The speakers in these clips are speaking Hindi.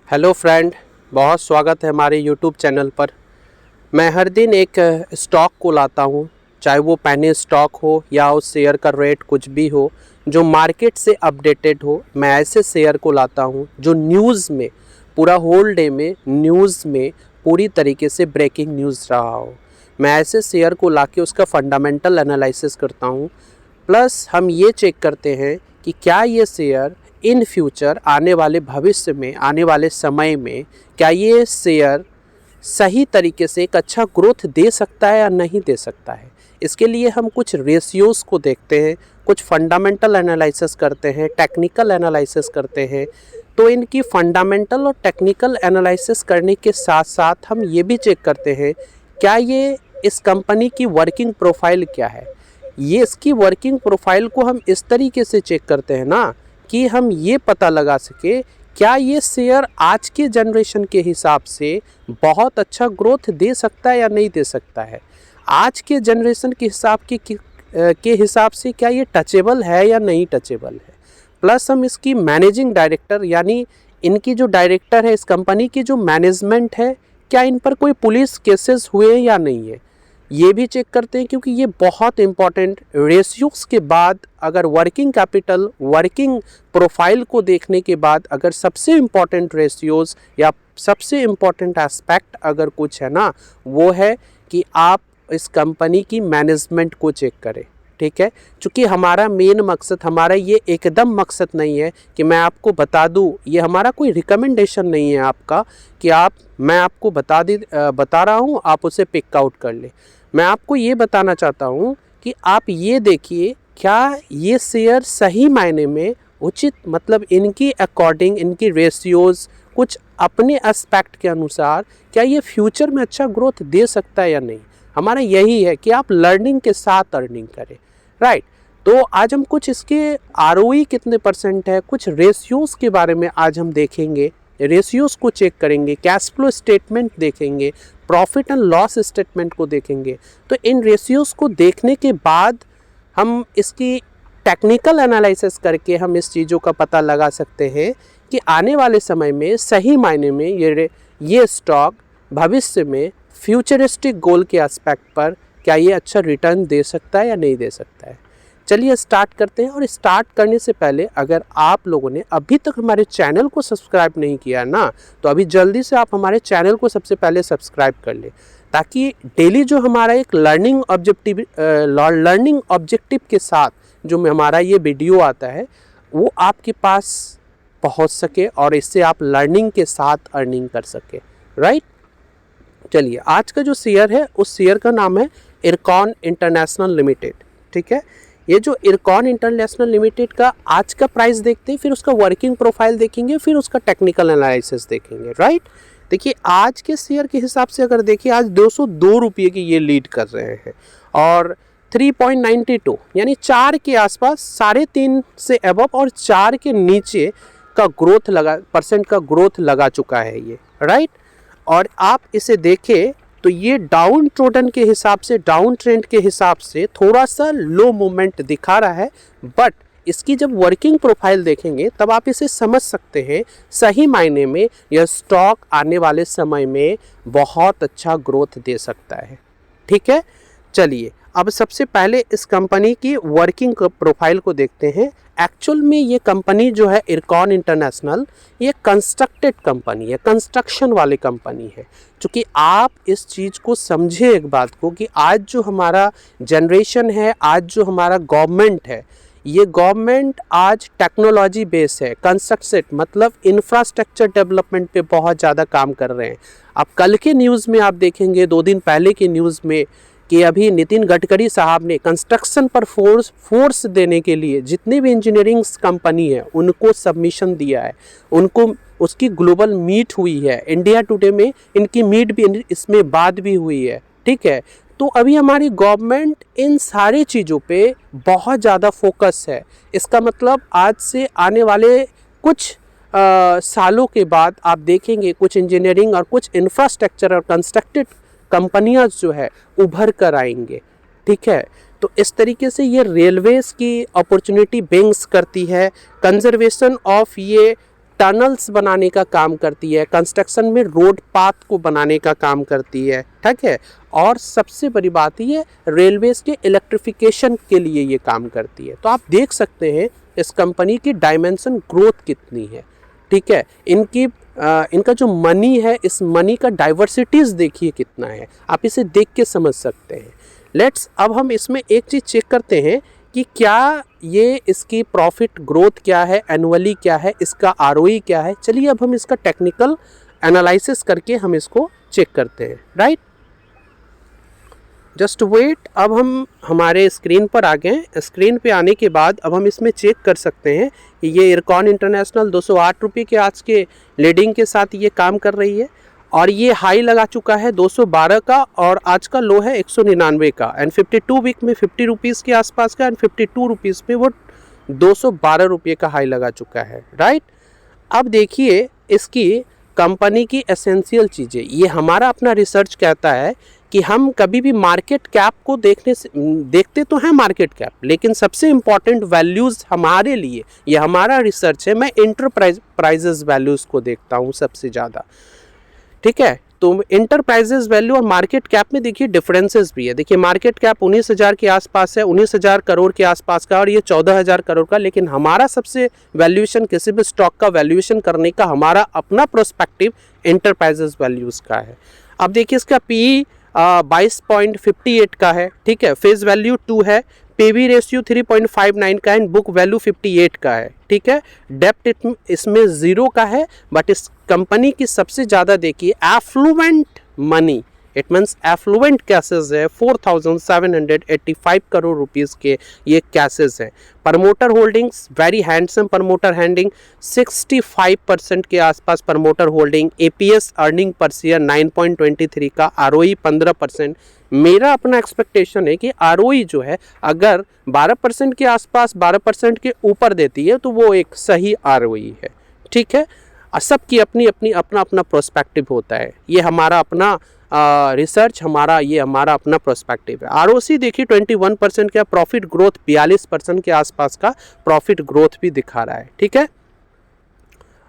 हेलो फ्रेंड, बहुत स्वागत है हमारे यूट्यूब चैनल पर। मैं हर दिन एक स्टॉक को लाता हूँ, चाहे वो पेनी स्टॉक हो या उस शेयर का रेट कुछ भी हो जो मार्केट से अपडेटेड हो। मैं ऐसे शेयर को लाता हूँ जो न्यूज़ में पूरा होल डे में न्यूज़ में पूरी तरीके से ब्रेकिंग न्यूज़ रहा हो। मैं ऐसे शेयर को लाके उसका फंडामेंटल एनालिसिस करता हूँ, प्लस हम ये चेक करते हैं कि क्या ये शेयर इन फ्यूचर आने वाले भविष्य में, आने वाले समय में, क्या ये शेयर सही तरीके से एक अच्छा ग्रोथ दे सकता है या नहीं दे सकता है। इसके लिए हम कुछ रेशियोज़ को देखते हैं, कुछ फंडामेंटल एनालिसिस करते हैं, टेक्निकल एनालिसिस करते हैं। तो इनकी फंडामेंटल और टेक्निकल एनालिसिस करने के साथ साथ हम ये भी चेक करते हैं क्या ये इस कंपनी की वर्किंग प्रोफाइल क्या है। ये इसकी वर्किंग प्रोफाइल को हम इस तरीके से चेक करते हैं ना कि हम ये पता लगा सके क्या ये शेयर आज के जनरेशन के हिसाब से बहुत अच्छा ग्रोथ दे सकता है या नहीं दे सकता है। आज के जनरेशन के हिसाब से क्या ये टचेबल है या नहीं टचेबल है। प्लस हम इसकी मैनेजिंग डायरेक्टर यानी इनकी जो डायरेक्टर है, इस कंपनी की जो मैनेजमेंट है, क्या इन पर कोई पुलिस केसेस हुए या नहीं है, ये भी चेक करते हैं। क्योंकि ये बहुत इंपॉर्टेंट रेशियोज़ के बाद अगर वर्किंग कैपिटल, वर्किंग प्रोफाइल को देखने के बाद अगर सबसे इम्पॉर्टेंट रेशियोज़ या सबसे इम्पॉर्टेंट एस्पेक्ट अगर कुछ है ना, वो है कि आप इस कंपनी की मैनेजमेंट को चेक करें। ठीक है, क्योंकि हमारा मेन मकसद, हमारा ये एकदम मकसद नहीं है कि मैं आपको बता दूं, ये हमारा कोई रिकमेंडेशन नहीं है आपका कि मैं आपको बता रहा हूं, आप उसे पिक आउट कर ले। मैं आपको ये बताना चाहता हूं कि आप ये देखिए क्या ये शेयर सही मायने में उचित, मतलब इनकी अकॉर्डिंग, इनकी रेशियोज़ कुछ अपने एस्पेक्ट के अनुसार क्या ये फ्यूचर में अच्छा ग्रोथ दे सकता है या नहीं। हमारा यही है कि आप लर्निंग के साथ अर्निंग करें, राइट। तो आज हम कुछ इसके आरओई कितने परसेंट है, कुछ रेशियोज़ के बारे में आज हम देखेंगे, रेशियोज़ को चेक करेंगे, कैश फ्लो स्टेटमेंट देखेंगे, प्रॉफिट एंड लॉस स्टेटमेंट को देखेंगे। तो इन रेशियोज़ को देखने के बाद हम इसकी टेक्निकल एनालिसिस करके हम इस चीज़ों का पता लगा सकते हैं कि आने वाले समय में सही मायने में ये स्टॉक भविष्य में फ्यूचरिस्टिक गोल के एस्पेक्ट पर क्या ये अच्छा रिटर्न दे सकता है या नहीं दे सकता है। चलिए स्टार्ट करते हैं। और स्टार्ट करने से पहले अगर आप लोगों ने अभी तक हमारे चैनल को सब्सक्राइब नहीं किया ना, तो अभी जल्दी से आप हमारे चैनल को सबसे पहले सब्सक्राइब कर लें, ताकि डेली जो हमारा एक लर्निंग ऑब्जेक्टिव के साथ जो हमारा ये वीडियो आता है वो आपके पास पहुंच सके और इससे आप लर्निंग के साथ अर्निंग कर सके, राइट। चलिए, आज का जो शेयर है उस शेयर का नाम है इरकॉन इंटरनेशनल लिमिटेड। ठीक है, ये जो इरकॉन इंटरनेशनल लिमिटेड का आज का प्राइस देखते हैं, फिर उसका वर्किंग प्रोफाइल देखेंगे, फिर उसका टेक्निकल एनालिसिस देखेंगे, राइट। देखिए, आज के शेयर के हिसाब से अगर देखिए, आज 202 रुपये की ये लीड कर रहे हैं और 3.92 यानी 4 के आसपास, 3.5 से अबव और 4 के नीचे का परसेंट का ग्रोथ लगा चुका है ये, राइट। और आप इसे देखें तो ये डाउन ट्रेंड के हिसाब से थोड़ा सा लो मूवमेंट दिखा रहा है, बट इसकी जब वर्किंग प्रोफाइल देखेंगे तब आप इसे समझ सकते हैं सही मायने में यह स्टॉक आने वाले समय में बहुत अच्छा ग्रोथ दे सकता है। ठीक है, चलिए अब सबसे पहले इस कंपनी की वर्किंग प्रोफाइल को देखते हैं। एक्चुअल में ये कंपनी जो है इरकॉन इंटरनेशनल, ये कंस्ट्रक्टेड कंपनी है, कंस्ट्रक्शन वाली कंपनी है। क्योंकि आप इस चीज़ को समझे एक बात को कि आज जो हमारा जनरेशन है, आज जो हमारा गवर्नमेंट है, ये गवर्नमेंट आज टेक्नोलॉजी बेस है, कंस्ट्रक्टेड मतलब इंफ्रास्ट्रक्चर डेवलपमेंट पे बहुत ज़्यादा काम कर रहे हैं। अब कल के न्यूज़ में आप देखेंगे, 2 दिन पहले की न्यूज़ में, कि अभी नितिन गडकरी साहब ने कंस्ट्रक्शन पर फोर्स देने के लिए जितनी भी इंजीनियरिंग कंपनी है उनको सबमिशन दिया है, उनको उसकी ग्लोबल मीट हुई है, इंडिया टुडे में इनकी मीट भी, इसमें बात भी हुई है। ठीक है, तो अभी हमारी गवर्नमेंट इन सारी चीज़ों पे बहुत ज़्यादा फोकस है। इसका मतलब आज से आने वाले कुछ सालों के बाद आप देखेंगे कुछ इंजीनियरिंग और कुछ इंफ्रास्ट्रक्चर और कंस्ट्रक्टेड कंपनियां जो है उभर कर आएंगे। ठीक है, तो इस तरीके से ये रेलवेज़ की अपॉर्चुनिटी ब्रिंग्स करती है, कंजर्वेशन ऑफ ये टनल्स बनाने का काम करती है, कंस्ट्रक्शन में रोड पाथ को बनाने का काम करती है, ठीक है। और सबसे बड़ी बात ये रेलवेज के इलेक्ट्रिफिकेशन के लिए ये काम करती है। तो आप देख सकते हैं इस कंपनी की डायमेंशन ग्रोथ कितनी है, ठीक है। इनका जो मनी है, इस मनी का डाइवर्सिटीज़ देखिए कितना है, आप इसे देख के समझ सकते हैं। अब हम इसमें एक चीज़ चेक करते हैं कि क्या ये इसकी प्रॉफिट ग्रोथ क्या है, एनुअली क्या है, इसका आरओई क्या है। चलिए अब हम इसका टेक्निकल एनालिसिस करके हम इसको चेक करते हैं, राइट। जस्ट वेट, अब हम हमारे स्क्रीन पर आ गए। स्क्रीन पे आने के बाद अब हम इसमें चेक कर सकते हैं कि ये इरकॉन इंटरनेशनल 208 रुपये के आज के लीडिंग के साथ ये काम कर रही है, और ये हाई लगा चुका है 212 का, और आज का लो है 199 का, एंड 52 वीक में 50 रुपीज़ के आसपास का, एंड 52 रुपीज़ पे वो 212 रुपये का हाई लगा चुका है, राइट। अब देखिए इसकी कंपनी की एसेंशियल चीज़ें, ये हमारा अपना रिसर्च कहता है कि हम कभी भी मार्केट कैप को देखते तो हैं मार्केट कैप, लेकिन सबसे इम्पॉर्टेंट वैल्यूज़ हमारे लिए, ये हमारा रिसर्च है, मैं इंटरप्राइजेज वैल्यूज़ को देखता हूँ सबसे ज़्यादा, ठीक है। तो इंटरप्राइजेज वैल्यू और मार्केट कैप में देखिए डिफरेंसेस भी है। देखिए मार्केट कैप 19,000 के आसपास है, 19,000 करोड़ के आसपास का, और ये 14,000 करोड़ का, लेकिन हमारा सबसे वैल्यूएशन, किसी भी स्टॉक का वैल्यूएशन करने का हमारा अपना प्रोस्पेक्टिव इंटरप्राइजेज वैल्यूज़ का है। अब देखिए इसका पीई 22.58 का है, ठीक है, फेस वैल्यू 2 है, पीवी रेशियो 3.59 का है, बुक वैल्यू 58 का है, ठीक है। डेप्ट इसमें 0 का है, बट इस कंपनी की सबसे ज़्यादा देखिए affluent money, it means affluent cases है 4,785 करोड़ रुपीज़ के ये कैसेस हैं। Promoter holdings very handsome promoter holding 65% के आसपास promoter holding. EPS earning per share 9.23 का, आरओई 15%। मेरा अपना एक्सपेक्टेशन है कि आरओई जो है अगर 12% के आसपास 12% के ऊपर देती है तो वो एक सही आरओई है, ठीक है। सबकी अपनी अपनी अपना अपना प्रोस्पेक्टिव होता है, ये हमारा अपना रिसर्च, हमारा अपना प्रोस्पेक्टिव है। आरओसी देखिए 21% का, प्रॉफिट ग्रोथ 42% के आसपास का प्रॉफिट ग्रोथ भी दिखा रहा है, ठीक है।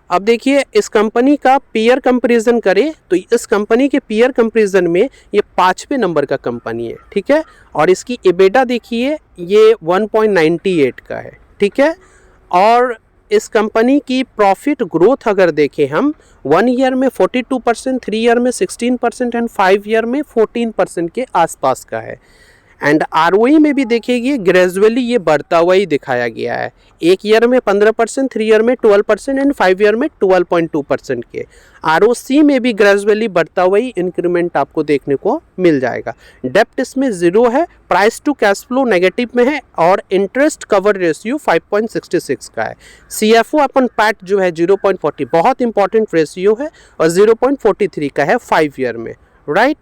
अब देखिए इस कंपनी का पीयर कंपैरिजन करें तो इस कंपनी के पीयर कंपैरिजन में ये 5वें नंबर का कंपनी है, ठीक है। और इसकी एबिटा देखिए ये 1.98 का है, ठीक है। और इस कंपनी की प्रॉफिट ग्रोथ अगर देखें हम 1 ईयर में 42%, 3 ईयर में 16% एंड 5 ईयर में 14% के आसपास का है। एंड आरओई में भी देखिए ग्रेजुअली ये बढ़ता हुआ ही दिखाया गया है, 1 ईयर में 15%, 3 ईयर में 12% एंड 5 ईयर में 12.2% के। आरओसी में भी ग्रेजुअली बढ़ता हुआ ही इंक्रीमेंट आपको देखने को मिल जाएगा। डेप्ट इसमें 0 है, price to cash flow negative में है, और इंटरेस्ट कवर रेशियो 5.66 का है। सीएफओ अपन पैट जो है 0.40, बहुत इंपॉर्टेंट रेशियो है, और 0.43 का है 5 ईयर में, राइट।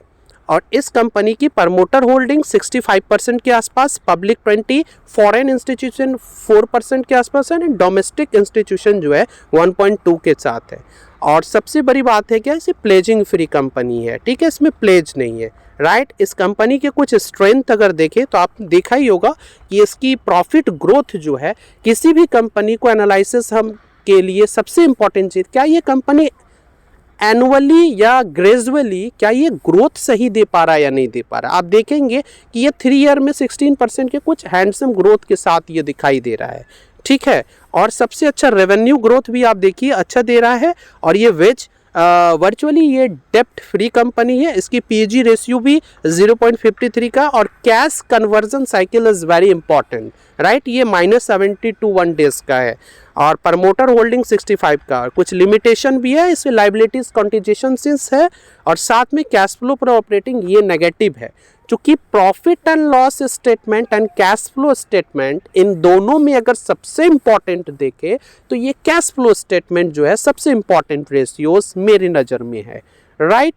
और इस कंपनी की प्रमोटर होल्डिंग 65% के आसपास, पब्लिक 20, फॉरेन इंस्टीट्यूशन 4% के आसपास है, डोमेस्टिक इंस्टीट्यूशन जो है 1.2 के साथ है। और सबसे बड़ी बात है क्या, इसे प्लेजिंग फ्री कंपनी है, ठीक है, इसमें प्लेज नहीं है, राइट। इस कंपनी के कुछ स्ट्रेंथ अगर देखें तो आप देखा ही होगा कि इसकी प्रॉफिट ग्रोथ जो है, किसी भी कंपनी को एनालिसिस हम के लिए सबसे इंपॉर्टेंट चीज़ क्या, ये कंपनी एनुअली या ग्रेजुअली क्या ये ग्रोथ सही दे पा रहा है या नहीं दे पा रहा। आप देखेंगे कि ये 3 ईयर में 16% के कुछ हैंडसम ग्रोथ के साथ ये दिखाई दे रहा है, ठीक है। और सबसे अच्छा रेवेन्यू ग्रोथ भी आप देखिए अच्छा दे रहा है, और ये वर्चुअली ये डेप्ट फ्री कंपनी है। इसकी पीजी रेशियो भी 0.53 का, और cash conversion cycle is very important, right, ये -70 to 1 days का है। और प्रमोटर होल्डिंग 65 का, कुछ लिमिटेशन भी है, इसमें लाइबिलिटीज कॉन्टिजेशंस है, और साथ में कैश फ्लो पर ऑपरेटिंग ये नेगेटिव है। चूँकि profit and loss statement and cash flow statement, इन दोनों में अगर सबसे इम्पॉर्टेंट देखें तो ये कैश फ्लो स्टेटमेंट जो है सबसे इम्पॉर्टेंट रेशियोज मेरी नज़र में है, राइट।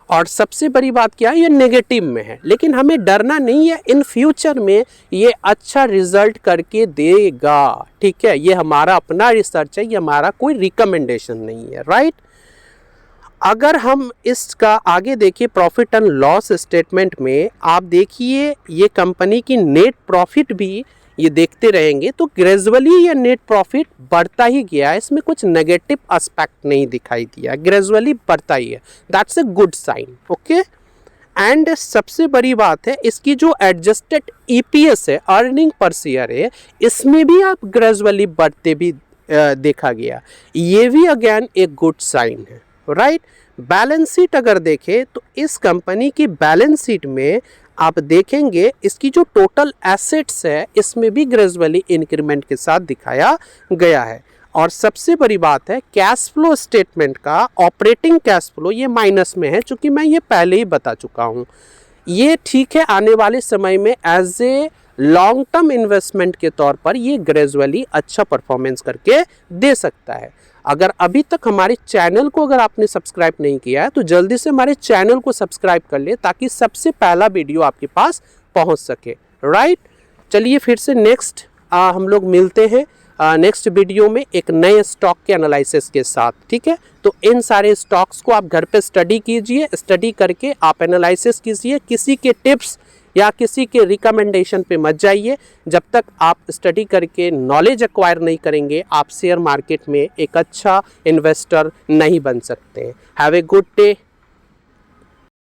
और सबसे बड़ी बात क्या है, ये नेगेटिव में है, लेकिन हमें डरना नहीं है, इन फ्यूचर में ये अच्छा रिजल्ट करके देगा, ठीक है। ये हमारा अपना रिसर्च है, ये हमारा कोई रिकमेंडेशन नहीं है, राइट। अगर हम इसका आगे देखिए प्रॉफिट एंड लॉस स्टेटमेंट में, आप देखिए ये कंपनी की नेट प्रॉफिट भी ये देखते रहेंगे तो ग्रेजुअली ये नेट प्रॉफिट बढ़ता ही गया है, इसमें कुछ नेगेटिव एस्पेक्ट नहीं दिखाई दिया, ग्रेजुअली बढ़ता ही है, that's a good sign. Okay, and सबसे बड़ी बात है इसकी जो एडजस्टेड ईपीएस है, अर्निंग पर शेयर है, इसमें भी आप ग्रेजुअली बढ़ते भी देखा गया, ये भी अगेन एक गुड साइन है, राइट। बैलेंस शीट अगर देखें तो इस कंपनी की बैलेंस शीट में आप देखेंगे इसकी जो टोटल एसेट्स है इसमें भी ग्रेजुअली इंक्रीमेंट के साथ दिखाया गया है। और सबसे बड़ी बात है कैश फ्लो स्टेटमेंट का ऑपरेटिंग कैश फ्लो ये माइनस में है, चूंकि मैं ये पहले ही बता चुका हूँ। ये ठीक है, आने वाले समय में as a long term investment के तौर पर ये ग्रेजुअली अच्छा परफॉर्मेंस करके दे सकता है। अगर अभी तक हमारे चैनल को अगर आपने सब्सक्राइब नहीं किया है तो जल्दी से हमारे चैनल को सब्सक्राइब कर ले ताकि सबसे पहला वीडियो आपके पास पहुंच सके, राइट। चलिए फिर से नेक्स्ट हम लोग मिलते हैं नेक्स्ट वीडियो में एक नए स्टॉक के एनालिसिस के साथ, ठीक है। तो इन सारे स्टॉक्स को आप घर पे स्टडी कीजिए, स्टडी करके आप एनालिसिस कीजिए, किसी के टिप्स या किसी के रिकमेंडेशन पे मत जाइए। जब तक आप स्टडी करके नॉलेज एक्वायर नहीं करेंगे आप शेयर मार्केट में एक अच्छा इन्वेस्टर नहीं बन सकते। Have a good day.